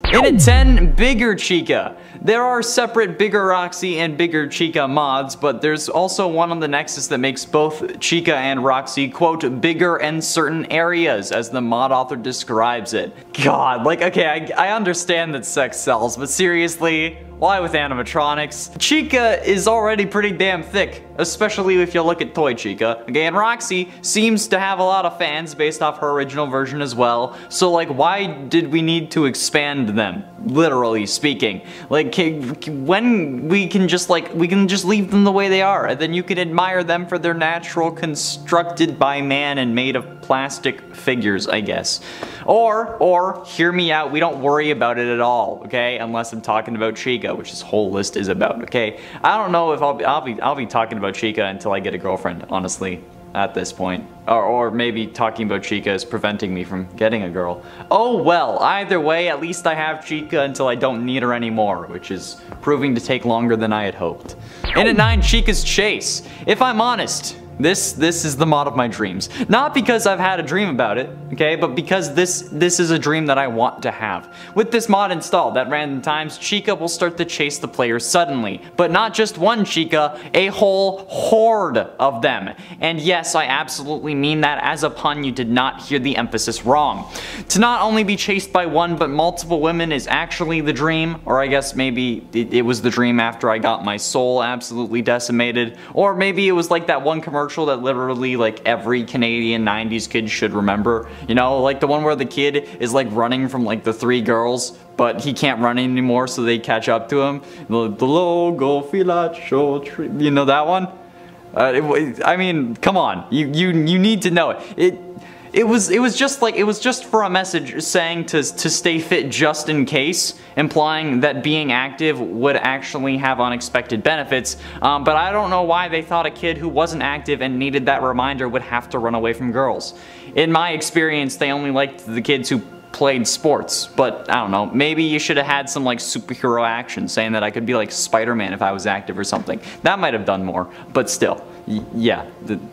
In at 10, Bigger Chica. There are separate Bigger Roxy and Bigger Chica mods, but there's also one on the Nexus that makes both Chica and Roxy, quote, bigger in certain areas, as the mod author describes it. God, like, okay, I understand that sex sells, but seriously? Why with animatronics? Chica is already pretty damn thick, especially if you look at Toy Chica. Okay, and Roxy seems to have a lot of fans based off her original version as well, so like, why did we need to expand them, literally speaking? Like, when we can just leave them the way they are, and then you can admire them for their natural, constructed by man and made of plastic figures, I guess. Or, hear me out, we don't worry about it at all, okay? Unless I'm talking about Chica, which this whole list is about, okay? I don't know if I'll be talking about Chica until I get a girlfriend, honestly, at this point. Or maybe talking about Chica is preventing me from getting a girl. Oh well, either way, at least I have Chica until I don't need her anymore, which is proving to take longer than I had hoped. In at 9, Chica's Chase. If I'm honest, this is the mod of my dreams. Not because I've had a dream about it, okay, but because this is a dream that I want to have. With this mod installed, at random times, Chica will start to chase the player suddenly. But not just one Chica, a whole horde of them. And yes, I absolutely mean that as a pun, you did not hear the emphasis wrong. To not only be chased by one, but multiple women is actually the dream, or I guess maybe it was the dream after I got my soul absolutely decimated, or maybe it was like that one commercial that literally like every Canadian 90s kid should remember. You know, like the one where the kid is like running from like the 3 girls, but he can't run anymore, so they catch up to him. The logo filacho tree. You know that one? I mean, come on, you need to know it. It was just for a message saying to stay fit just in case, implying that being active would actually have unexpected benefits, but I don't know why they thought a kid who wasn't active and needed that reminder would have to run away from girls. In my experience, they only liked the kids who played sports, but I don't know, maybe you should have had some like superhero action saying that I could be like Spider-Man if I was active or something. That might have done more, but still. Yeah,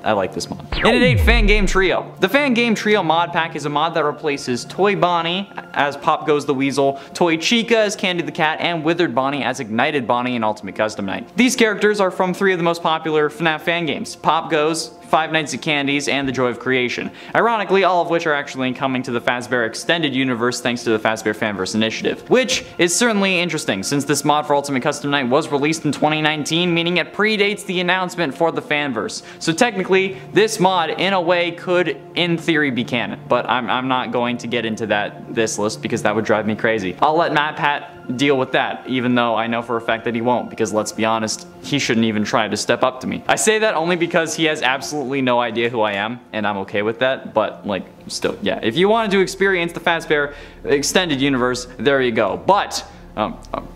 I like this mod. In at 8, Fan Game Trio. The Fan Game Trio mod pack is a mod that replaces Toy Bonnie as Pop Goes the Weasel, Toy Chica as Candy the Cat, and Withered Bonnie as Ignited Bonnie in Ultimate Custom Night. These characters are from 3 of the most popular FNAF fan games, Pop Goes, Five Nights at Candy's, and The Joy of Creation. Ironically, all of which are actually coming to the Fazbear Extended Universe thanks to the Fazbear Fanverse Initiative. Which is certainly interesting, since this mod for Ultimate Custom Night was released in 2019, meaning it predates the announcement for the Fanverse. So technically, this mod, in a way, could, in theory, be canon. But I'm not going to get into this list because that would drive me crazy. I'll let MatPat deal with that, even though I know for a fact that he won't, because let's be honest, he shouldn't even try to step up to me. I say that only because he has absolutely no idea who I am, and I'm okay with that, but like, still, yeah. If you wanted to experience the Fazbear Extended Universe, there you go. But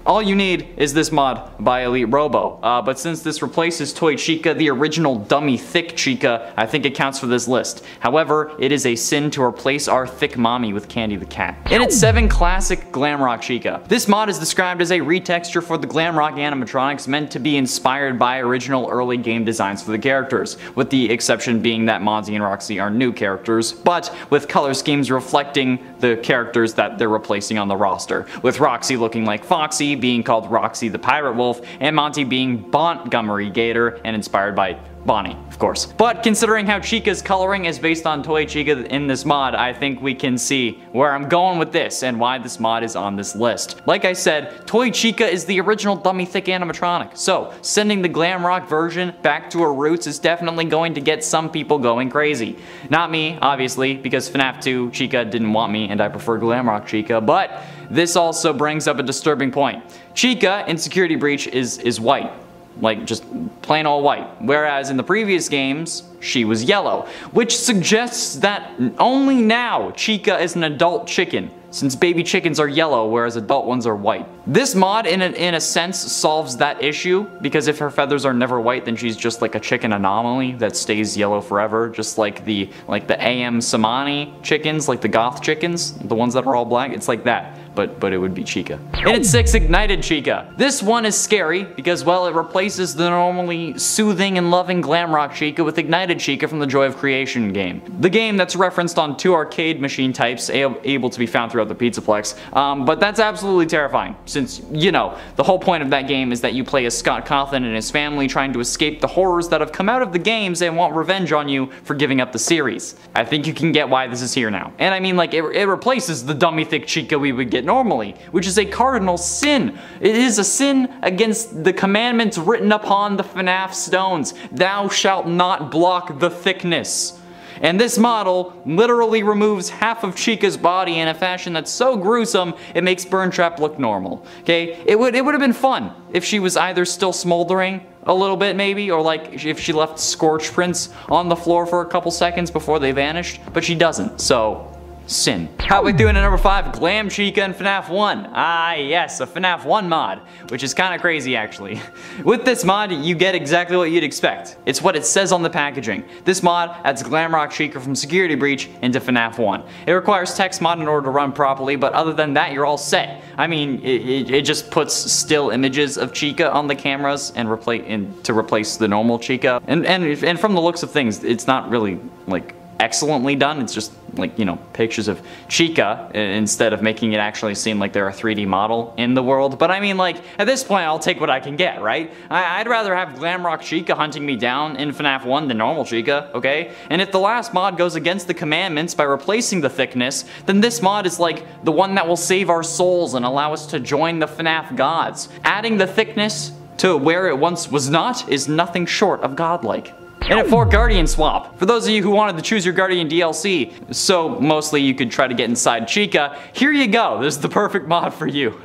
all you need is this mod by Elite Robo, but since this replaces Toy Chica, the original dummy thick Chica, I think it counts for this list. However, it is a sin to replace our thick mommy with Candy the Cat. In at 7, Classic Glamrock Chica. This mod is described as a retexture for the Glamrock animatronics meant to be inspired by original early game designs for the characters, with the exception being that Monty and Roxy are new characters, but with color schemes reflecting the characters that they're replacing on the roster, with Roxy looking like Foxy, being called Roxy the Pirate Wolf, and Monty being Montgomery Gator, and inspired by Bonnie, of course. But considering how Chica's coloring is based on Toy Chica in this mod, I think we can see where I'm going with this and why this mod is on this list. Like I said, Toy Chica is the original dummy thick animatronic, so sending the Glamrock version back to her roots is definitely going to get some people going crazy. Not me, obviously, because FNAF 2 Chica didn't want me and I prefer Glamrock Chica, but this also brings up a disturbing point. Chica in Security Breach is white. Like, just plain old white. Whereas in the previous games, she was yellow. Which suggests that only now Chica is an adult chicken, since baby chickens are yellow, whereas adult ones are white. This mod, in a sense, solves that issue, because if her feathers are never white, then she's just like a chicken anomaly that stays yellow forever, just like the AM Samani chickens, like the goth chickens, the ones that are all black, it's like that. but it would be Chica. And at 6, Ignited Chica. This one is scary because, well, it replaces the normally soothing and loving Glamrock Chica with Ignited Chica from the Joy of Creation game. The game that's referenced on 2 arcade machine types able to be found throughout the Pizzaplex. But that's absolutely terrifying since, you know, the whole point of that game is that you play as Scott Cawthon and his family trying to escape the horrors that have come out of the games and want revenge on you for giving up the series. I think you can get why this is here now. And I mean, like, it replaces the dummy thick Chica we would get normally, which is a cardinal sin. It is a sin against the commandments written upon the FNAF stones. Thou shalt not block the thickness. And this model literally removes half of Chica's body in a fashion that's so gruesome it makes Burntrap look normal. Okay, it would have been fun if she was either still smoldering a little bit maybe, or like if she left scorch prints on the floor for a couple seconds before they vanished, but she doesn't, so sin. How we doing at number 5? Glam Chica in FNAF 1. Ah yes, a FNAF 1 mod, which is kind of crazy actually. With this mod, you get exactly what you'd expect. It's what it says on the packaging. This mod adds Glamrock Chica from Security Breach into FNAF 1. It requires text mod in order to run properly, but other than that, you're all set. I mean, it just puts still images of Chica on the cameras and to replace the normal Chica. And from the looks of things, it's not really like excellently done. It's just like, you know, pictures of Chica instead of making it actually seem like they're a 3D model in the world. But I mean, like, at this point I'll take what I can get, right? I'd rather have Glamrock Chica hunting me down in FNAF 1 than normal Chica, okay? And if the last mod goes against the commandments by replacing the thickness, then this mod is like the one that will save our souls and allow us to join the FNAF gods. Adding the thickness to where it once was not is nothing short of godlike. And at 4, Guardian Swap. For those of you who wanted to choose your Guardian DLC, so mostly you could try to get inside Chica, here you go, this is the perfect mod for you.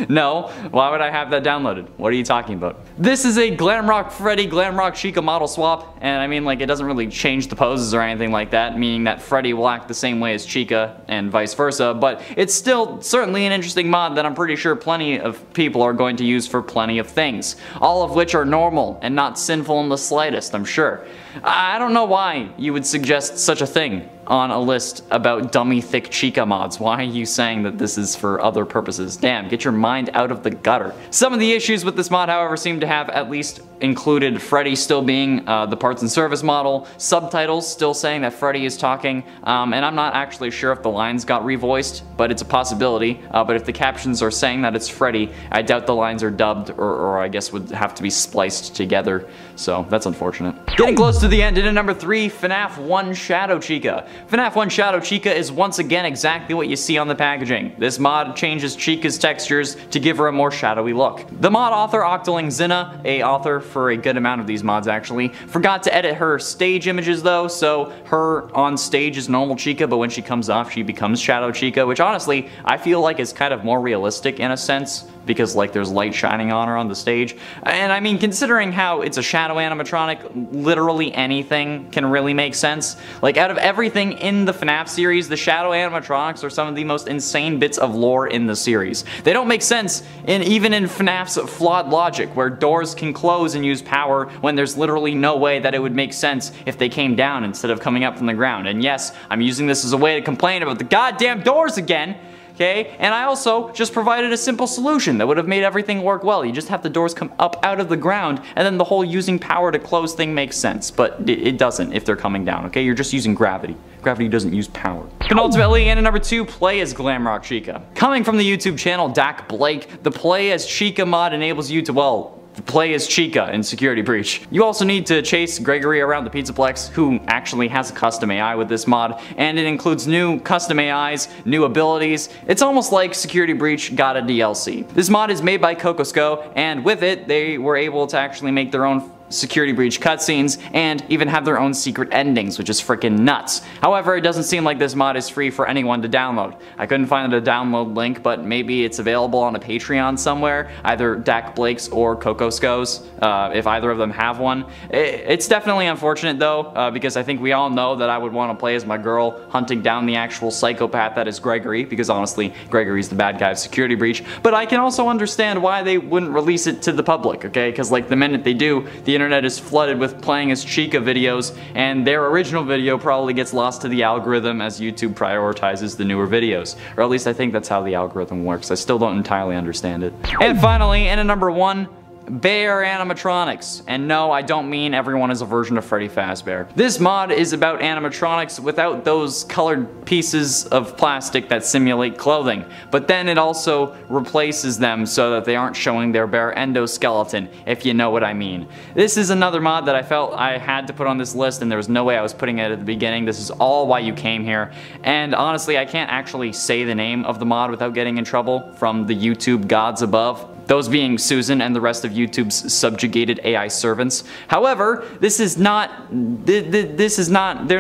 No, why would I have that downloaded? What are you talking about? This is a Glamrock Freddy, Glamrock Chica model swap, and I mean, like, it doesn't really change the poses or anything like that, meaning that Freddy will act the same way as Chica and vice versa, but it's still certainly an interesting mod that I'm pretty sure plenty of people are going to use for plenty of things, all of which are normal and not sinful in the slightest, I'm sure. I don't know why you would suggest such a thing on a list about dummy thick Chica mods. Why are you saying that this is for other purposes? Damn, get your mind out of the gutter. Some of the issues with this mod, however, seem to have at least included Freddy still being the parts and service model, subtitles still saying that Freddy is talking, and I'm not actually sure if the lines got revoiced, but it's a possibility. But if the captions are saying that it's Freddy, I doubt the lines are dubbed, or I guess would have to be spliced together, so that's unfortunate. Getting close to the end, and at number 3, FNAF 1 Shadow Chica. FNAF 1 Shadow Chica is once again exactly what you see on the packaging. This mod changes Chica's textures to give her a more shadowy look. The mod author, Octoling Zinna, a author for a good amount of these mods actually, forgot to edit her stage images though, so her on stage is normal Chica, but when she comes off she becomes Shadow Chica, which honestly I feel like is kind of more realistic in a sense, because like there's light shining on her on the stage. And I mean, considering how it's a shadow animatronic, literally anything can really make sense. Like out of everything in the FNAF series, the shadow animatronics are some of the most insane bits of lore in the series. They don't make sense even in FNAF's flawed logic, where doors can close and use power when there's literally no way that it would make sense if they came down instead of coming up from the ground. And yes, I'm using this as a way to complain about the goddamn doors again. Okay, and I also just provided a simple solution that would have made everything work well. You just have the doors come up out of the ground, and then the whole using power to close thing makes sense, but it doesn't if they're coming down, okay? You're just using gravity. Gravity doesn't use power. And ultimately, and at number 2, play as Glamrock Chica. Coming from the YouTube channel Dak Blake, the play as Chica mod enables you to, well, play as Chica in Security Breach. You also need to chase Gregory around the Pizzaplex, who actually has a custom AI with this mod, and it includes new custom AIs, new abilities. It's almost like Security Breach got a DLC. This mod is made by Cocosco, and with it, they were able to actually make their own Security Breach cutscenes, and even have their own secret endings, which is freaking nuts. However, it doesn't seem like this mod is free for anyone to download. I couldn't find a download link, but maybe it's available on a Patreon somewhere, either Dak Blake's or Cocosco's, if either of them have one. It's definitely unfortunate though, because I think we all know that I would want to play as my girl hunting down the actual psychopath that is Gregory, because honestly, Gregory's the bad guy of Security Breach, but I can also understand why they wouldn't release it to the public, okay? Because like the minute they do, the internet is flooded with playing as Chica videos, and their original video probably gets lost to the algorithm as YouTube prioritizes the newer videos. Or at least I think that's how the algorithm works. I still don't entirely understand it. And finally, in at number 1, Bear animatronics. And no, I don't mean everyone is a version of Freddy Fazbear. This mod is about animatronics without those colored pieces of plastic that simulate clothing, but then it also replaces them so that they aren't showing their bare endoskeleton, if you know what I mean. This is another mod that I felt I had to put on this list, and there was no way I was putting it at the beginning. This is all why you came here, and honestly I can't actually say the name of the mod without getting in trouble from the YouTube gods above. Those being Susan and the rest of YouTube's subjugated AI servants. However, they're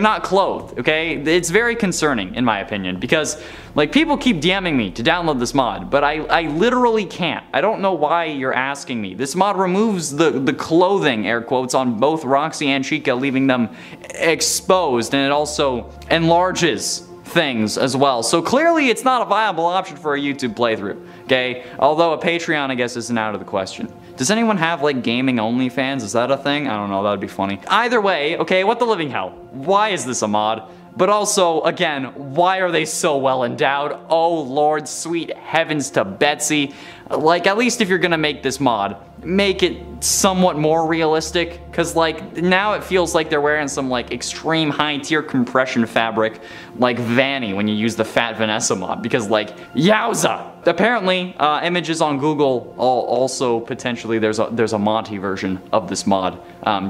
not clothed, okay? It's very concerning in my opinion because like people keep DMing me to download this mod, but I literally can't. I don't know why you're asking me. This mod removes the clothing, air quotes, on both Roxy and Chica, leaving them exposed, and it also enlarges things as well. So clearly it's not a viable option for a YouTube playthrough, okay? Although a Patreon I guess isn't out of the question. Does anyone have like gaming OnlyFans? Is that a thing? I don't know, that'd be funny. Either way, okay, what the living hell? Why is this a mod? But also, again, why are they so well endowed? Oh Lord, sweet heavens to Betsy. Like, at least if you're gonna make this mod, make it somewhat more realistic, cause like, now it feels like they're wearing some like extreme high tier compression fabric, like Vanny when you use the Fat Vanessa mod, because like, yowza! Apparently, images on Google also potentially there's a Monty version of this mod,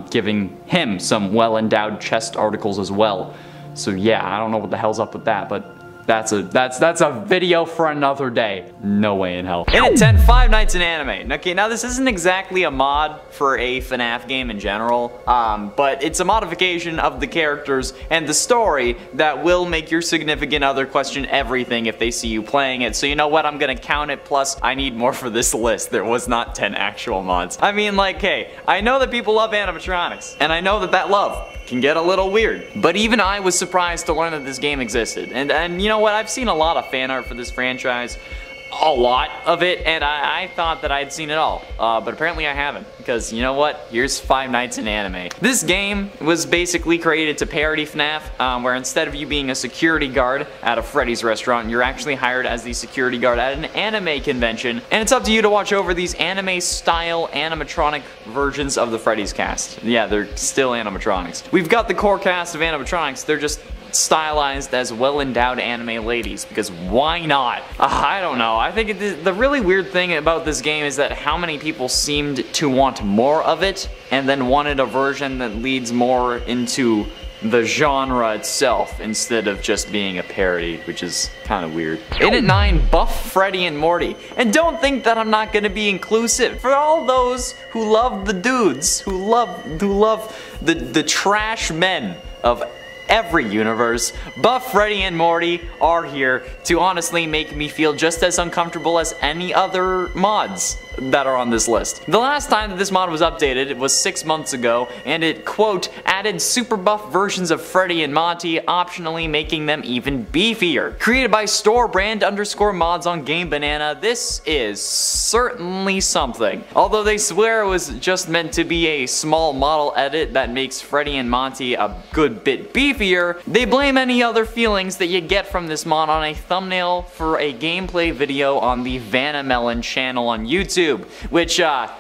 giving him some well-endowed chest articles as well. So yeah, I don't know what the hell's up with that, but that's a video for another day. No way in hell. In at 10, Five Nights in Anime. Okay, now this isn't exactly a mod for a FNAF game in general, but it's a modification of the characters and the story that will make your significant other question everything if they see you playing it. So you know what, I'm gonna count it, plus I need more for this list. There was not 10 actual mods. I mean, like, hey, I know that people love animatronics, and I know that that love can get a little weird. But even I was surprised to learn that this game existed. And you know what, I've seen a lot of fan art for this franchise. A lot of it, and I thought that I'd seen it all, but apparently I haven't, because you know what, here's Five Nights in Anime. This game was basically created to parody FNAF, where instead of you being a security guard at a Freddy's restaurant, you're actually hired as the security guard at an anime convention, and it's up to you to watch over these anime-style animatronic versions of the Freddy's cast. Yeah, they're still animatronics. We've got the core cast of animatronics, they're just stylized as well-endowed anime ladies, because why not? I don't know. I think the really weird thing about this game is that how many people seemed to want more of it, and then wanted a version that leads more into the genre itself instead of just being a parody, which is kind of weird. In at 9, Buff Freddy and Morty. And don't think that I'm not gonna be inclusive. For all those who love the dudes, who love the trash men of every universe, Buff Freddy and Morty are here to honestly make me feel just as uncomfortable as any other mods that are on this list. The last time that this mod was updated, it was 6 months ago, and it, quote, added super buff versions of Freddy and Monty, optionally making them even beefier. Created by storebrand_mods on Game Banana, this is certainly something. Although they swear it was just meant to be a small model edit that makes Freddy and Monty a good bit beefier, they blame any other feelings that you get from this mod on a thumbnail for a gameplay video on the Vanamelon channel on YouTube. Which, yeah,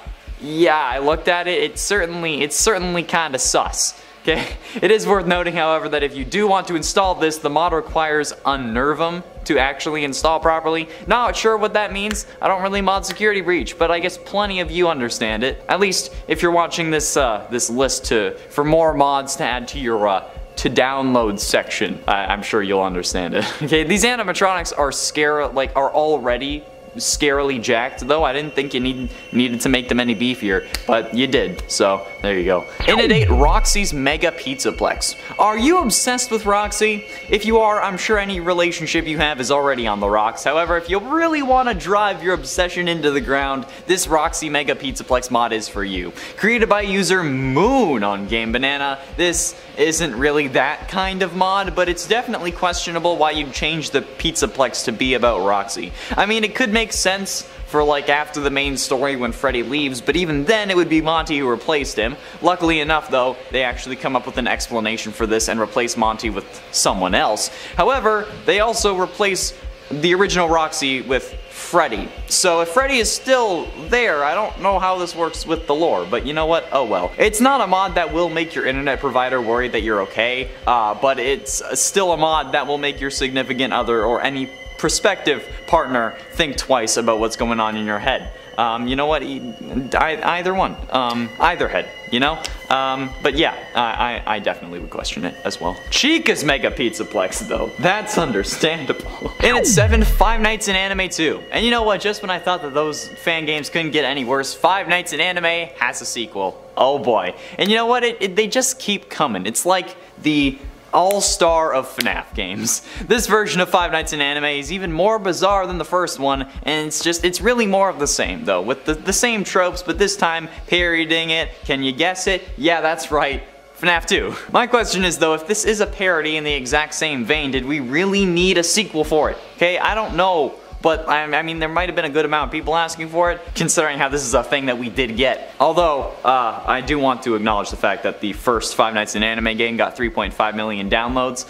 I looked at it, it's certainly kinda sus. Okay? It is worth noting, however, that if you do want to install this, the mod requires Unnervum to actually install properly. Not sure what that means. I don't really mod Security Breach, but I guess plenty of you understand it. At least if you're watching this this list for more mods to add to your to download section. I'm sure you'll understand it. Okay, these animatronics are already scarily jacked, though I didn't think you needed to make them any beefier, but you did, so there you go. In at 8, Roxy's Mega Pizzaplex. Are you obsessed with Roxy? If you are, I'm sure any relationship you have is already on the rocks. However, if you really want to drive your obsession into the ground, this Roxy Mega Pizzaplex mod is for you. Created by user Moon on Game Banana, this isn't really that kind of mod, but it's definitely questionable why you'd change the Pizzaplex to be about Roxy. I mean, it could make make sense for like after the main story when Freddy leaves, but even then it would be Monty who replaced him. Luckily enough though, they actually come up with an explanation for this and replace Monty with someone else. However, they also replace the original Roxy with Freddy. So if Freddy is still there, I don't know how this works with the lore, but you know what? Oh well. It's not a mod that will make your internet provider worry that you're okay, but it's still a mod that will make your significant other or any prospective partner think twice about what's going on in your head. You know what? Either one. Either head, you know? But yeah, I definitely would question it as well. Chica's Mega Pizzaplex though. That's understandable. And it's 7, Five Nights in Anime 2. And you know what? Just when I thought that those fan games couldn't get any worse, Five Nights in Anime has a sequel. Oh boy. And you know what? They just keep coming. It's like the all-star of FNAF games. This version of Five Nights in Anime is even more bizarre than the first one, and it's really more of the same though, with the same tropes, but this time parodying it. Can you guess it? Yeah, that's right. FNAF 2. My question is though, if this is a parody in the exact same vein, did we really need a sequel for it? Okay, I don't know. But, I mean, there might have been a good amount of people asking for it, considering how this is a thing that we did get. Although, I do want to acknowledge the fact that the first Five Nights in Anime game got 3.5 million downloads,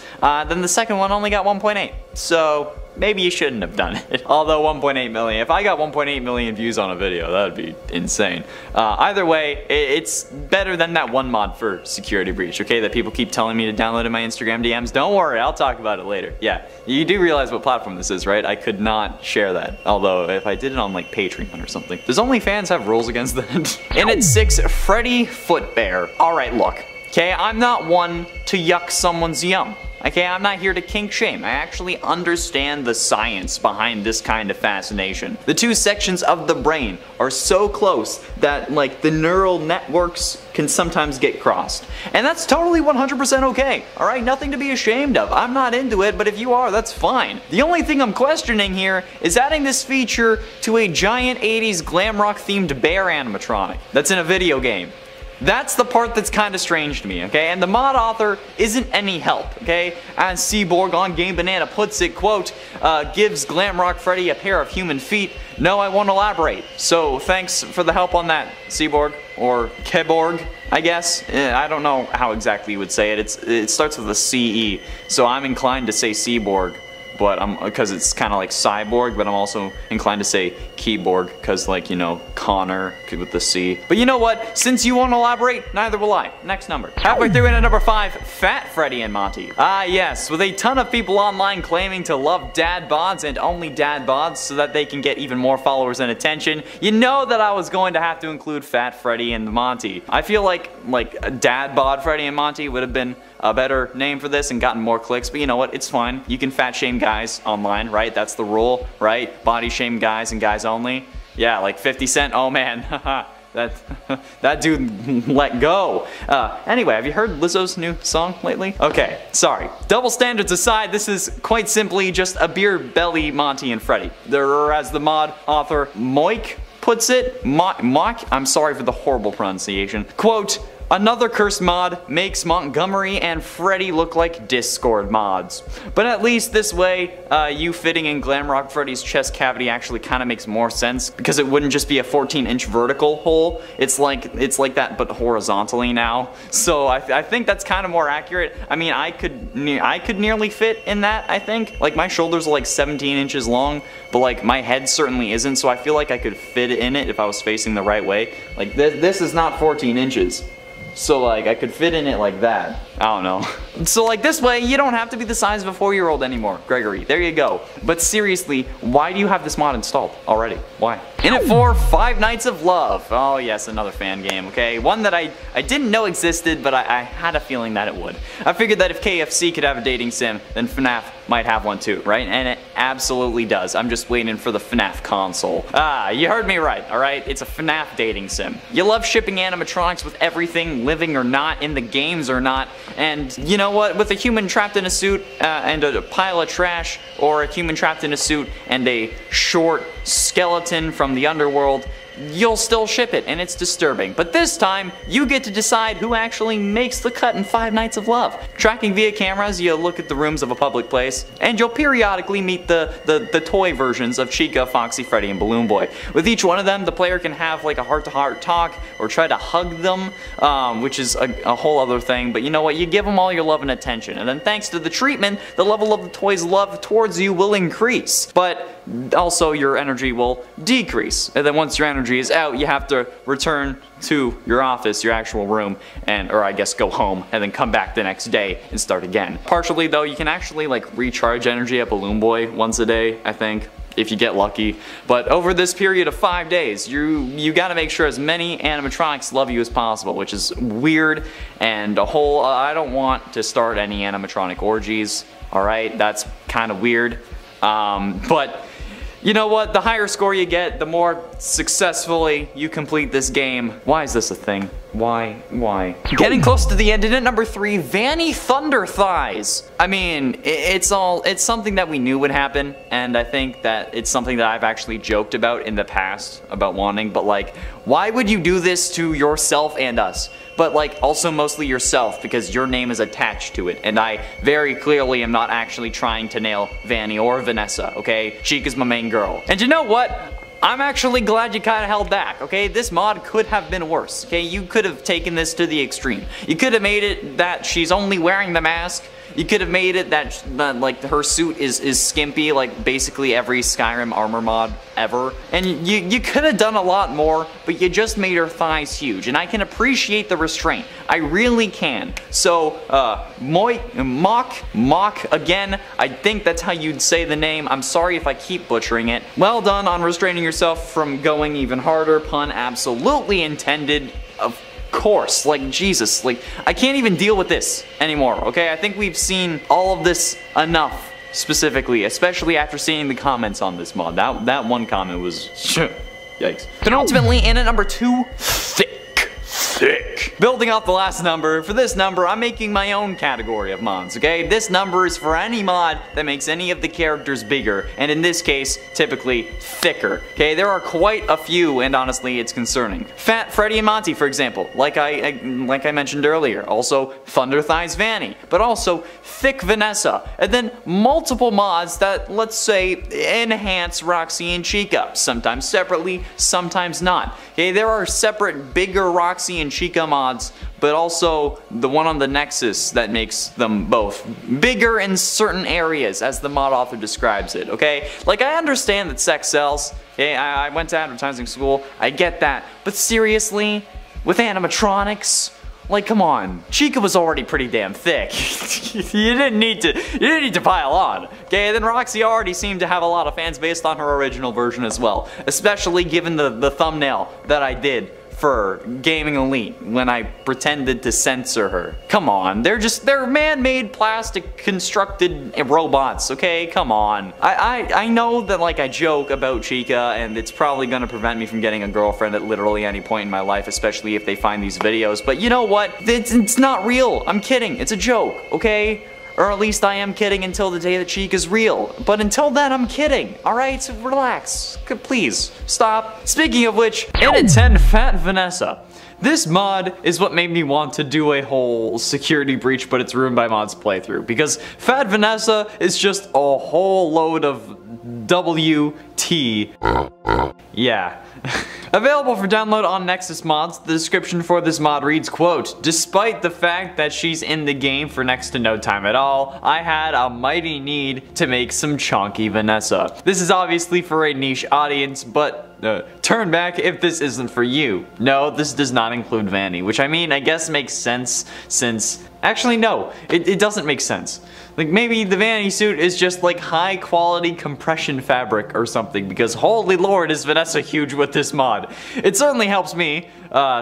then the second one only got 1.8. So, maybe you shouldn't have done it. Although 1.8 million, if I got 1.8 million views on a video, that would be insane. Either way, it's better than that one mod for Security Breach, okay, that people keep telling me to download in my Instagram DMs. Don't worry, I'll talk about it later. Yeah, you do realize what platform this is, right? I could not share that. Although, if I did it on like Patreon or something. Does OnlyFans have rules against that? And at 6, Freddy Footbear. Alright, look. Okay, I'm not one to yuck someone's yum. Okay, I'm not here to kink shame. I actually understand the science behind this kind of fascination. The two sections of the brain are so close that like the neural networks can sometimes get crossed. And that's totally 100% okay. Alright, nothing to be ashamed of. I'm not into it, but if you are, that's fine. The only thing I'm questioning here is adding this feature to a giant 80s glam rock themed bear animatronic that's in a video game. That's the part that's kind of strange to me, okay? And the mod author isn't any help, okay? As Seaborg on Game Banana puts it, quote, gives Glamrock Freddy a pair of human feet. No, I won't elaborate. So thanks for the help on that, Seaborg, or Keborg, I guess. I don't know how exactly you would say it. It starts with a C-E, so I'm inclined to say Seaborg. But because it's kind of like cyborg, but I'm also inclined to say keyboard because, like, you know, Connor with the C. But you know what? Since you won't elaborate, neither will I. Next number. Halfway through in at number 5, Fat Freddy and Monty. Ah yes, with a ton of people online claiming to love dad bods and only dad bods so that they can get even more followers and attention, you know that I was going to have to include Fat Freddy and Monty. I feel like dad bod Freddy and Monty would have been a better name for this and gotten more clicks, but you know what, it's fine. You can fat shame guys online, right? That's the rule, right? Body shame guys and guys only. Yeah, like 50 Cent, oh man, that dude let go. Anyway, have you heard Lizzo's new song lately? Okay, sorry. Double standards aside, this is quite simply just a beer belly Monty and Freddy. Or as the mod author Moik puts it, Mock, I'm sorry for the horrible pronunciation, quote, another cursed mod makes Montgomery and Freddy look like Discord mods. But at least this way, you fitting in Glamrock Freddy's chest cavity actually kind of makes more sense because it wouldn't just be a 14-inch vertical hole. It's like that but horizontally now. So I think that's kind of more accurate. I mean, I could nearly fit in that, I think. Like my shoulders are like 17 inches long, but like my head certainly isn't, so I feel like I could fit in it if I was facing the right way. Like this is not 14 inches. So like I could fit in it like that. I don't know. So like this way you don't have to be the size of a 4-year-old anymore, Gregory. There you go. But seriously, why do you have this mod installed already? Why? In at 4, Five Nights of Love. Oh yes, another fan game, okay? One that I didn't know existed, but I had a feeling that it would. I figured that if KFC could have a dating sim, then FNAF might have one too, right? And it absolutely does. I'm just waiting for the FNAF console. Ah, you heard me right, alright? It's a FNAF dating sim. You love shipping animatronics with everything, living or not, in the games or not, and you know what? With a human trapped in a suit and a pile of trash, or a human trapped in a suit and a short, skeleton from the underworld, you'll still ship it, and it's disturbing. But this time, you get to decide who actually makes the cut in Five Nights of Love. Tracking via cameras, you look at the rooms of a public place, and you'll periodically meet the toy versions of Chica, Foxy, Freddy, and Balloon Boy. With each one of them, the player can have like a heart-to-heart talk, or try to hug them, which is a whole other thing, but you know what, you give them all your love and attention, and then thanks to the treatment, the level of the toy's love towards you will increase, but also your energy will decrease, and then once your energy is out, you have to return to your office, your actual room, or I guess go home, and then come back the next day and start again. Partially though, you can actually like recharge energy at Balloon Boy once a day, I think, if you get lucky. But over this period of 5 days, you gotta make sure as many animatronics love you as possible, which is weird, and I don't want to start any animatronic orgies, alright? That's kind of weird. But you know what? The higher score you get, the more successfully you complete this game. Why is this a thing? Why? Getting close to the end, and at number 3, Vanny Thunder Thighs. I mean, it's something that we knew would happen, and I think that it's something that I've actually joked about in the past about wanting, but like, why would you do this to yourself and us? But like, also mostly yourself, because your name is attached to it, and I very clearly am not actually trying to nail Vanny or Vanessa, okay? Chica's my main girl. And you know what? I'm actually glad you kind of held back, okay? This mod could have been worse, okay? You could have taken this to the extreme. You could have made it that she's only wearing the mask. You could have made it that like her suit is skimpy, like basically every Skyrim armor mod ever. And you could have done a lot more, but you just made her thighs huge. And I can appreciate the restraint. I really can. So, Mock again, I think that's how you'd say the name. I'm sorry if I keep butchering it. Well done on restraining yourself from going even harder. Pun absolutely intended. Of course, like Jesus, like I can't even deal with this anymore, okay? I think we've seen all of this enough, specifically, especially after seeing the comments on this mod. That one comment was yikes. And ultimately, in at number 2, Thick. Building off the last number, for this number, I'm making my own category of mods, okay? This number is for any mod that makes any of the characters bigger, and in this case, typically thicker, okay? There are quite a few, and honestly, it's concerning. Fat Freddy and Monty, for example, like I mentioned earlier. Also, Thunder Thighs Vanny, but also Thick Vanessa, and then multiple mods that, let's say, enhance Roxy and Chica, sometimes separately, sometimes not. Okay, there are separate bigger Roxy and Chica mods, but also the one on the Nexus that makes them both bigger in certain areas, as the mod author describes it, okay? Like, I understand that sex sells, okay? I went to advertising school, I get that, but seriously, with animatronics? Like, come on, Chica was already pretty damn thick. you didn't need to pile on. Okay, then Roxy already seemed to have a lot of fans based on her original version as well, especially given the thumbnail that I did for Gaming Elite when I pretended to censor her. Come on, they're man-made plastic constructed robots, okay? Come on. I know that like I joke about Chica and it's probably gonna prevent me from getting a girlfriend at literally any point in my life, especially if they find these videos, but you know what? It's not real. I'm kidding. It's a joke, okay? Or at least I am kidding until the day that Chica's real. But until then, I'm kidding. Alright, so relax. Please, stop. Speaking of which, in at 10, Fat Vanessa. This mod is what made me want to do a whole security breach, but it's ruined by mods playthrough. Because Fat Vanessa is just a whole load of WT. Yeah. Available for download on Nexus Mods, the description for this mod reads, quote, "Despite the fact that she's in the game for next to no time at all, I had a mighty need to make some chonky Vanessa. This is obviously for a niche audience, but turn back if this isn't for you. No, this does not include Vanny," which I mean, I guess makes sense since... Actually, no, it doesn't make sense. Like, maybe the Vanny suit is just like high quality compression fabric or something, because holy lord is Vanessa huge with this mod. It certainly helps me.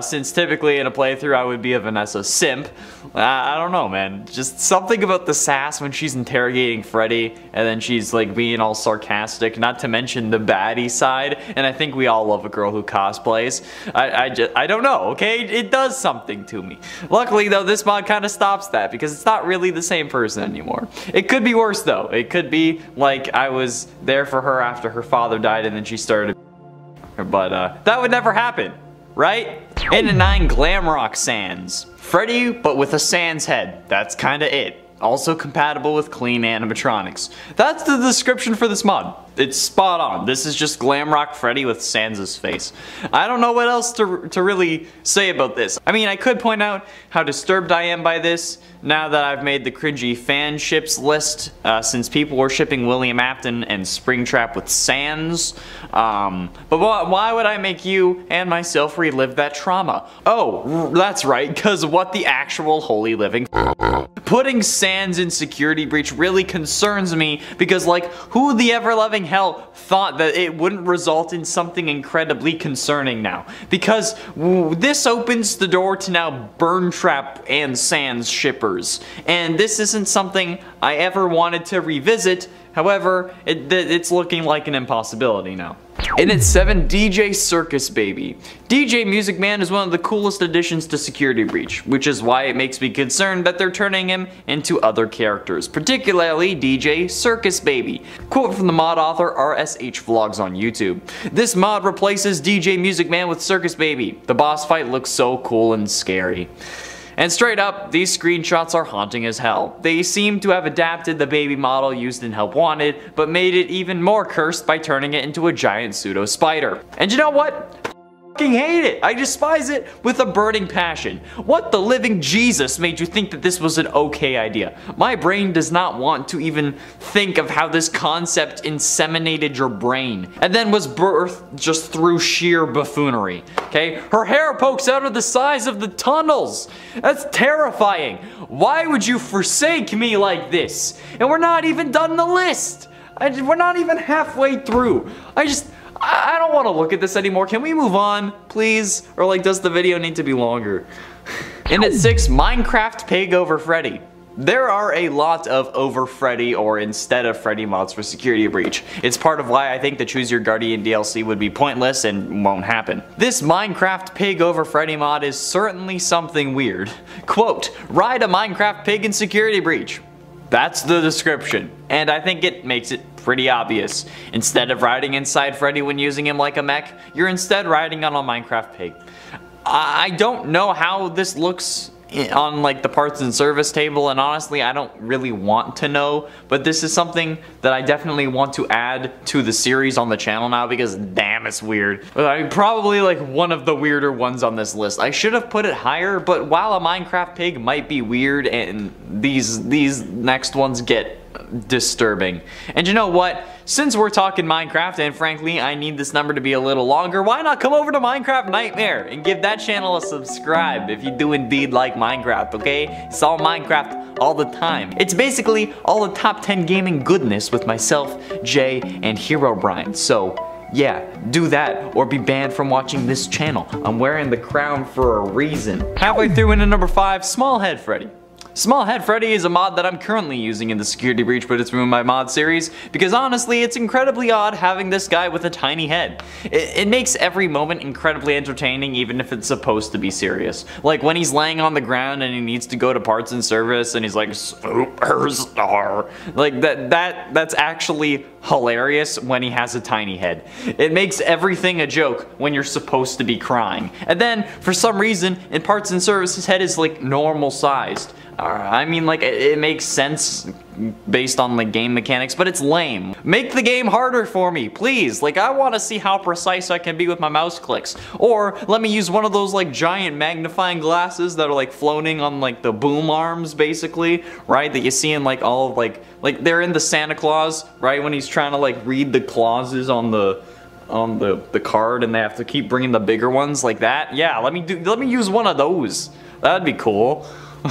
since typically in a playthrough I would be a Vanessa simp. I don't know, man. Just something about the sass when she's interrogating Freddy, and then she's like being all sarcastic, not to mention the baddie side, and I think we all love a girl who cosplays. I don't know, okay? It does something to me. Luckily though, this mod kind of stops that, because it's not really the same person anymore. It could be worse though. It could be like I was there for her after her father died and then she started, but that would never happen, right? In 9, Glamrock Sans. Freddy, but with a Sans head. That's kinda it. Also compatible with clean animatronics. That's the description for this mod. It's spot on. This is just Glamrock Freddy with Sans' face. I don't know what else to really say about this. I mean, I could point out how disturbed I am by this now that I've made the cringy fan ships list, since people were shipping William Afton and Springtrap with Sans. But why would I make you and myself relive that trauma? Oh, that's right, because what the actual holy living. Putting Sans in Security Breach really concerns me, because like, who the ever-loving hell thought that it wouldn't result in something incredibly concerning now? Because this opens the door to now Burntrap and Sans shippers, and this isn't something I ever wanted to revisit. However, it's looking like an impossibility now. In at 7, DJ Circus Baby. DJ Music Man is one of the coolest additions to Security Breach, which is why it makes me concerned that they're turning him into other characters, particularly DJ Circus Baby. Quote from the mod author RSH Vlogs on YouTube. This mod replaces DJ Music Man with Circus Baby. The boss fight looks so cool and scary. And straight up, these screenshots are haunting as hell. They seem to have adapted the baby model used in Help Wanted, but made it even more cursed by turning it into a giant pseudo spider. And you know what? I fucking hate it. I despise it with a burning passion. What the living Jesus made you think that this was an okay idea? My brain does not want to even think of how this concept inseminated your brain and then was birthed just through sheer buffoonery. Okay? Her hair pokes out of the size of the tunnels. That's terrifying. Why would you forsake me like this? And we're not even done the list. We're not even halfway through. I don't want to look at this anymore. Can we move on, please? Or like, does the video need to be longer? In at 6, Minecraft Pig over Freddy. There are a lot of over Freddy or instead of Freddy mods for Security Breach. It's part of why I think the Choose Your Guardian DLC would be pointless and won't happen. This Minecraft Pig over Freddy mod is certainly something weird. Quote, ride a Minecraft pig in Security Breach. That's the description, and I think it makes it pretty obvious. Instead of riding inside Freddy when using him like a mech, you're instead riding on a Minecraft pig. I don't know how this looks on like the parts and service table, and honestly I don't really want to know, but this is something that I definitely want to add to the series on the channel now, because damn, it's weird. I mean, probably like one of the weirder ones on this list. I should have put it higher, but while a Minecraft pig might be weird, and these next ones get disturbing. And you know what? Since we're talking Minecraft, and frankly I need this number to be a little longer, why not come over to Minecraft Nightmare and give that channel a subscribe if you do indeed like Minecraft, okay? It's all Minecraft all the time. It's basically all the top 10 gaming goodness with myself, Jay, and Herobrine. So yeah, do that or be banned from watching this channel. I'm wearing the crown for a reason. Halfway through into number 5, Small Head Freddy. Small Head Freddy is a mod that I'm currently using in the Security Breach But It's Ruined by Mod series, because honestly it's incredibly odd having this guy with a tiny head. It makes every moment incredibly entertaining, even if it's supposed to be serious. Like when he's laying on the ground and he needs to go to parts and service and he's like, superstar. Like that's actually hilarious when he has a tiny head. It makes everything a joke when you're supposed to be crying. And then for some reason in parts and service his head is like normal sized. I mean, like, it makes sense based on like game mechanics, but it's lame. Make the game harder for me, please. Like, I want to see how precise I can be with my mouse clicks. Or let me use one of those like giant magnifying glasses that are like floating on like the boom arms, basically, right? That you see in like all of like they're in the Santa Claus, right? When he's trying to like read the clauses on the card, and they have to keep bringing the bigger ones like that. Yeah, let me use one of those. That'd be cool.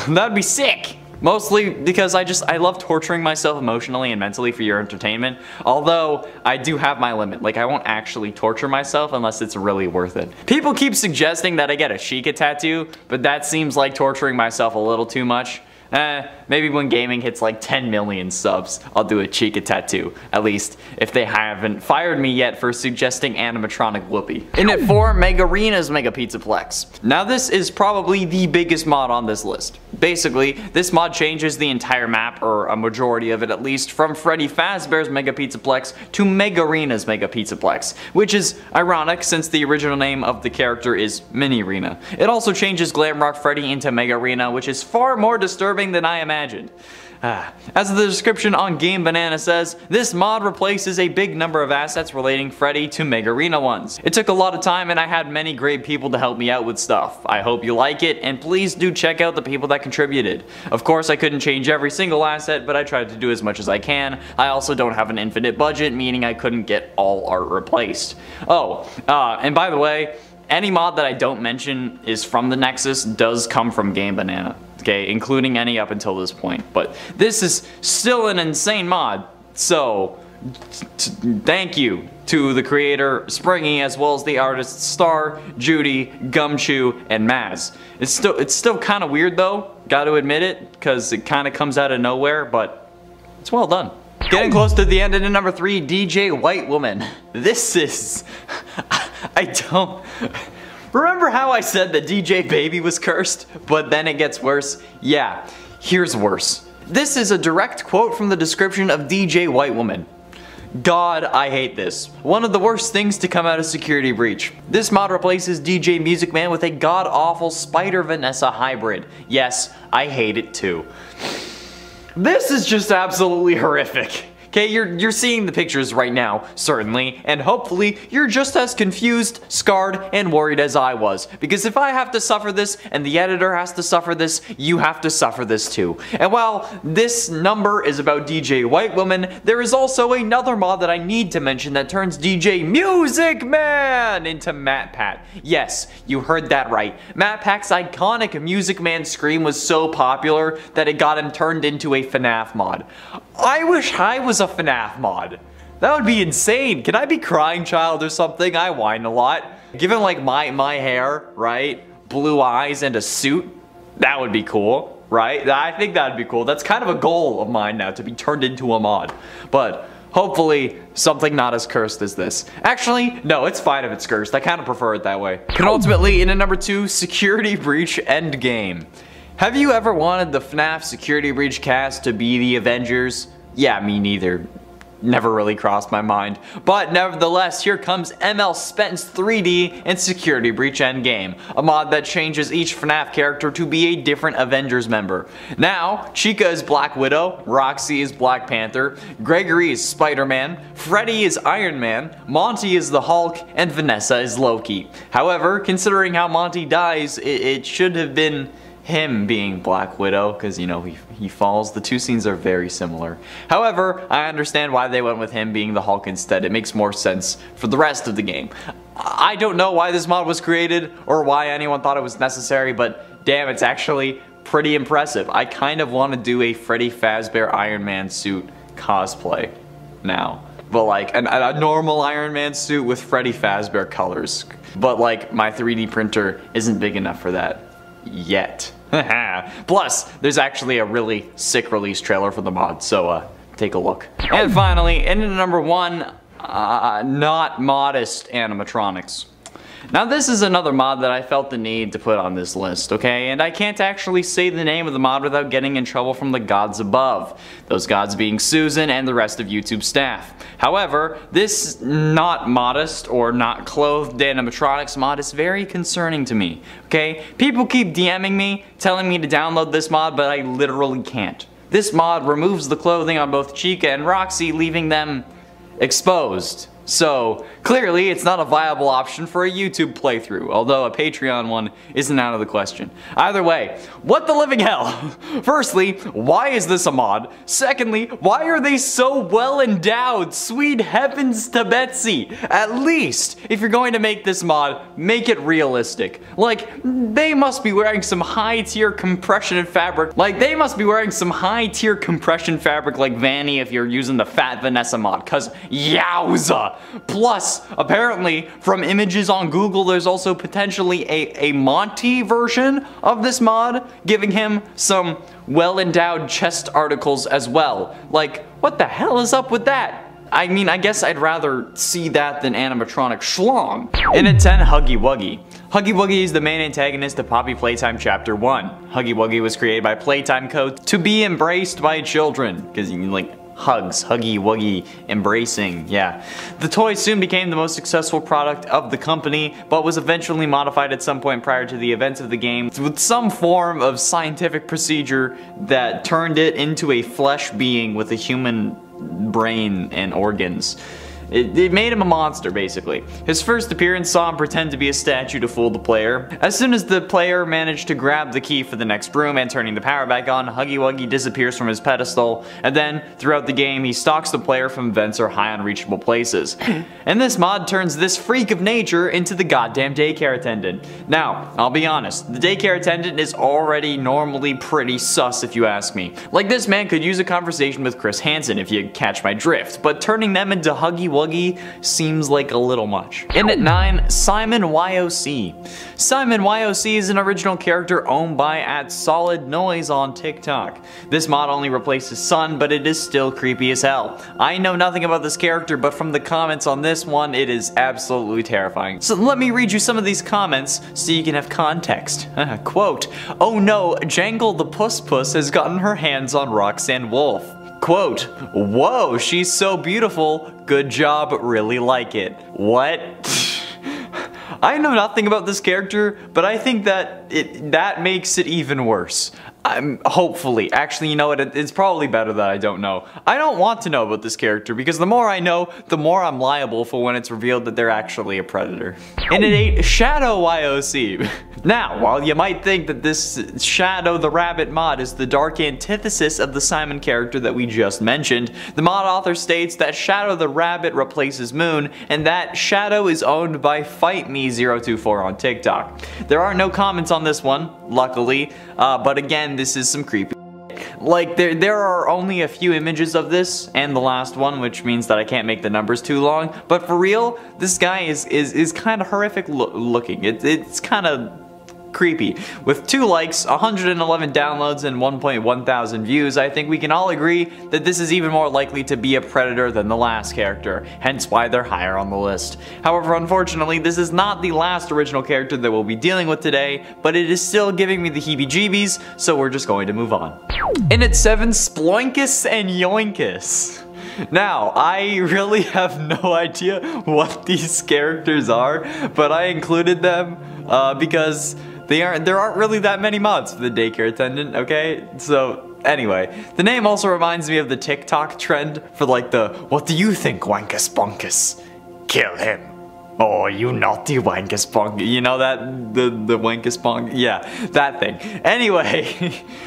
That'd be sick. Mostly because I love torturing myself emotionally and mentally for your entertainment. Although, I do have my limit. Like, I won't actually torture myself unless it's really worth it. People keep suggesting that I get a Sheikah tattoo, but that seems like torturing myself a little too much. Maybe when gaming hits like 10 million subs, I'll do a Sheikah tattoo. At least, if they haven't fired me yet for suggesting animatronic Whoopi. In at 4, Megarina's Mega Pizzaplex. Now this is probably the biggest mod on this list. Basically, this mod changes the entire map, or a majority of it at least, from Freddy Fazbear's Mega Pizzaplex to Megarina's Mega Pizzaplex, which is ironic since the original name of the character is Mini-Rena. It also changes Glamrock Freddy into Megarina, which is far more disturbing than I imagined. As the description on Game Banana says, this mod replaces a big number of assets relating Freddy to Megarina ones. It took a lot of time and I had many great people to help me out with stuff. I hope you like it, and please do check out the people that contributed. Of course I couldn't change every single asset, but I tried to do as much as I can. I also don't have an infinite budget, meaning I couldn't get all art replaced. And by the way, any mod that I don't mention is from the Nexus does come from Game Banana. Okay, including any up until this point. But this is still an insane mod, so thank you to the creator, Springy, as well as the artists Star, Judy, Gumshoe, and Maz. It's still kind of weird though, gotta admit it, because it kind of comes out of nowhere, but it's well done. Getting close to the end, and at number 3, DJ White Woman. This is... I don't... Remember how I said that DJ Baby was cursed? But then it gets worse? Yeah, here's worse. This is a direct quote from the description of DJ White Woman. God, I hate this. One of the worst things to come out of Security Breach. This mod replaces DJ Music Man with a god-awful Spider Vanessa hybrid. Yes, I hate it too. This is just absolutely horrific. Okay, you're seeing the pictures right now, certainly, and hopefully you're just as confused, scarred, and worried as I was. Because if I have to suffer this, and the editor has to suffer this, you have to suffer this too. And while this number is about DJ White Woman, there is also another mod that I need to mention that turns DJ Music Man into MatPat. Yes, you heard that right. MatPat's iconic Music Man scream was so popular that it got him turned into a FNAF mod. I wish I was a FNAF mod. That would be insane. Can I be Crying Child or something? I whine a lot. Given like my hair, right? Blue eyes and a suit, that would be cool, right? I think that'd be cool. That's kind of a goal of mine now, to be turned into a mod. But hopefully something not as cursed as this. Actually, no, it's fine if it's cursed. I kind of prefer it that way. Penultimately, in at number 2, Security Breach Endgame. Have you ever wanted the FNAF Security Breach cast to be the Avengers? Yeah, me neither. Never really crossed my mind. But nevertheless, here comes ML Spence 3D and Security Breach Endgame, a mod that changes each FNAF character to be a different Avengers member. Now, Chica is Black Widow, Roxy is Black Panther, Gregory is Spider-Man, Freddy is Iron Man, Monty is the Hulk, and Vanessa is Loki. However, considering how Monty dies, it should have been him being Black Widow, because, you know, he falls. The two scenes are very similar. However, I understand why they went with him being the Hulk instead. It makes more sense for the rest of the game. I don't know why this mod was created, or why anyone thought it was necessary, but damn, it's actually pretty impressive. I kind of want to do a Freddy Fazbear Iron Man suit cosplay now. But like, a normal Iron Man suit with Freddy Fazbear colors. But like, my 3D printer isn't big enough for that. Yet. Plus, there's actually a really sick release trailer for the mod, so take a look. And finally, in at number 1, not modest animatronics. Now this is another mod that I felt the need to put on this list, okay? And I can't actually say the name of the mod without getting in trouble from the gods above. Those gods being Susan and the rest of YouTube staff. However, this not modest or not clothed animatronics mod is very concerning to me, okay? People keep DMing me, telling me to download this mod, but I literally can't. This mod removes the clothing on both Chica and Roxy, leaving them exposed. So clearly it's not a viable option for a YouTube playthrough, although a Patreon one isn't out of the question. Either way, what the living hell? Firstly, why is this a mod? Secondly, why are they so well endowed? Sweet heavens to Betsy! At least, if you're going to make this mod, make it realistic. Like, they must be wearing some high-tier compression fabric. Like Vanny if you're using the Fat Vanessa mod, cause yowza! Plus, apparently, from images on Google, there's also potentially a Monty version of this mod, giving him some well-endowed chest articles as well. Like, what the hell is up with that? I mean, I guess I'd rather see that than animatronic schlong. In at 10, Huggy Wuggy. Huggy Wuggy is the main antagonist of Poppy Playtime Chapter 1. Huggy Wuggy was created by Playtime Co. to be embraced by children, because you like hugs, huggy wuggy, embracing, yeah. The toy soon became the most successful product of the company, but was eventually modified at some point prior to the events of the game with some form of scientific procedure that turned it into a flesh being with a human brain and organs. It made him a monster, basically. His first appearance saw him pretend to be a statue to fool the player. As soon as the player managed to grab the key for the next room and turning the power back on, Huggy Wuggy disappears from his pedestal, and then, throughout the game, he stalks the player from vents or high unreachable places. And this mod turns this freak of nature into the goddamn daycare attendant. Now, I'll be honest, the daycare attendant is already normally pretty sus if you ask me. Like, this man could use a conversation with Chris Hansen if you catch my drift, but turning them into Huggy Wuggy seems like a little much. In at 9, Simon YOC. Simon YOC is an original character owned by @SolidNoise on TikTok. This mod only replaced his son, but it is still creepy as hell. I know nothing about this character, but from the comments on this one, it is absolutely terrifying. So let me read you some of these comments so you can have context. Quote, "Oh no, Jangle the Puss Puss has gotten her hands on Roxanne Wolf." Quote, "Whoa, she's so beautiful. Good job, really like it." What? I know nothing about this character, but I think that that makes it even worse. Hopefully. Actually, you know what? It's probably better that I don't know. I don't want to know about this character because the more I know, the more I'm liable for when it's revealed that they're actually a predator. In at 8, Shadow YOC. Now, while you might think that this Shadow the Rabbit mod is the dark antithesis of the Simon character that we just mentioned, the mod author states that Shadow the Rabbit replaces Moon, and that Shadow is owned by FightMe024 on TikTok. There are no comments on this one, luckily, but again, this is some creepy. Like, there are only a few images of this, and the last one, which means that I can't make the numbers too long, but for real, this guy is kind of horrific looking. It's kind of creepy. With 2 likes, 111 downloads, and 1.1 thousand views, I think we can all agree that this is even more likely to be a predator than the last character, hence why they're higher on the list. However, unfortunately, this is not the last original character that we'll be dealing with today, but it is still giving me the heebie-jeebies, so we're just going to move on. In at 7, Sploinkus and Yoinkus. Now, I really have no idea what these characters are, but I included them because there aren't really that many mods for the daycare attendant, okay? So, anyway, the name also reminds me of the TikTok trend for like the, "What do you think, Wankus Bonkus? Kill him. Oh, you naughty Wankus Bonk." You know that? The Wankus Bonk? Yeah, that thing. Anyway,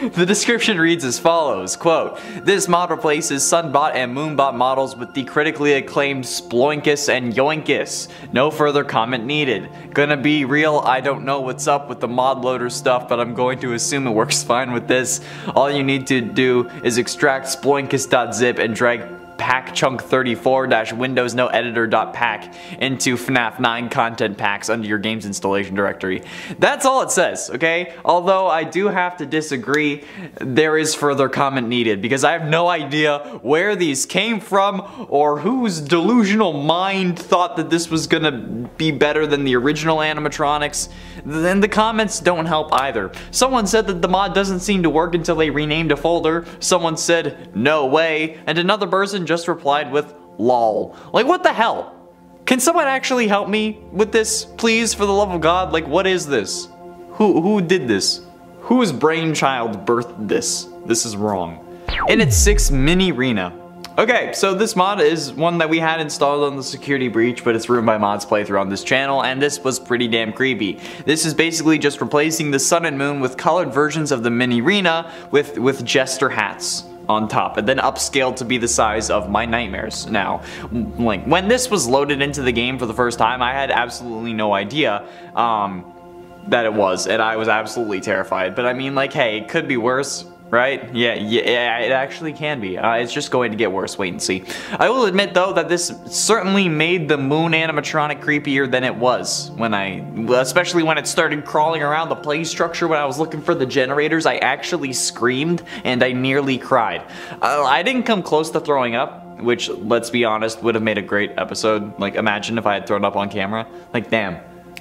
the description reads as follows, quote, "This mod replaces Sunbot and Moonbot models with the critically acclaimed Sploinkus and Yoinkus. No further comment needed. Gonna be real, I don't know what's up with the mod loader stuff, but I'm going to assume it works fine with this. All you need to do is extract sploinkus.zip and drag packchunk34-windows no editor.pack into FNAF 9 content packs under your game's installation directory." That's all it says, okay? Although I do have to disagree, there is further comment needed because I have no idea where these came from or whose delusional mind thought that this was gonna be better than the original animatronics. Then the comments don't help either. Someone said that the mod doesn't seem to work until they renamed a folder. Someone said, "No way," and another person just replied with "lol." Like, what the hell? Can someone actually help me with this, please, for the love of God? Like, what is this? Who did this? Whose brainchild birthed this? This is wrong. In at 6, Mini Rena. Okay, so this mod is one that we had installed on the Security Breach, but it's ruined by mods playthrough on this channel, and this was pretty damn creepy. This is basically just replacing the sun and moon with colored versions of the mini-arena with jester hats on top, and then upscaled to be the size of my nightmares. Now, like, when this was loaded into the game for the first time, I had absolutely no idea that it was, and I was absolutely terrified. But I mean, like, hey, it could be worse. Right? Yeah, it actually can be. It's just going to get worse. Wait and see. I will admit, though, that this certainly made the moon animatronic creepier than it was especially when it started crawling around the play structure when I was looking for the generators. I actually screamed and I nearly cried. I didn't come close to throwing up, which, let's be honest, would have made a great episode. Like, imagine if I had thrown up on camera. Like, damn.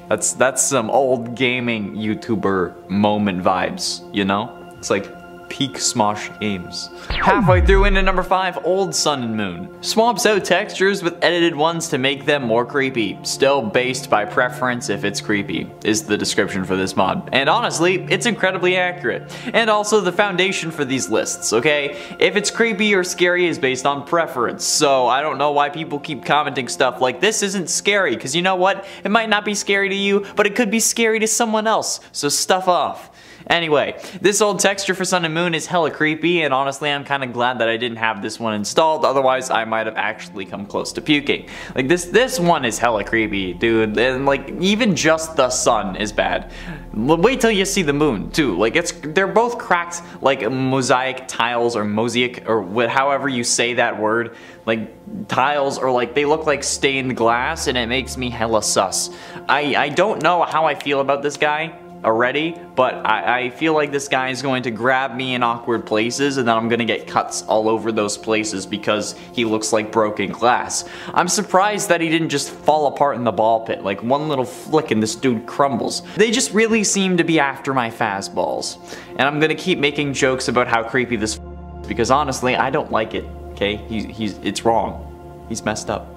That's some old gaming YouTuber moment vibes, you know? It's like peak Smosh Games. Halfway through into number 5, Old Sun and Moon. Swaps out textures with edited ones to make them more creepy. Still based by preference if it's creepy, is the description for this mod. And honestly, it's incredibly accurate. And also the foundation for these lists, okay? If it's creepy or scary is based on preference. So I don't know why people keep commenting stuff like this isn't scary, because you know what? It might not be scary to you, but it could be scary to someone else. So stuff off. Anyway, this old texture for Sun and Moon is hella creepy, and honestly I'm kinda glad that I didn't have this one installed, otherwise I might have actually come close to puking. Like this one is hella creepy, dude, and like even just the sun is bad. Wait till you see the moon too. Like they're both cracked like mosaic tiles or mosaic or however you say that word. Like tiles, or like they look like stained glass, and it makes me hella sus. I don't know how I feel about this guy already, but I feel like this guy is going to grab me in awkward places, and then I'm gonna get cuts all over those places because he looks like broken glass. I'm surprised that he didn't just fall apart in the ball pit. Like one little flick and this dude crumbles. They just really seem to be after my fastballs. And I'm gonna keep making jokes about how creepy this is because honestly, I don't like it, okay? It's wrong. He's messed up.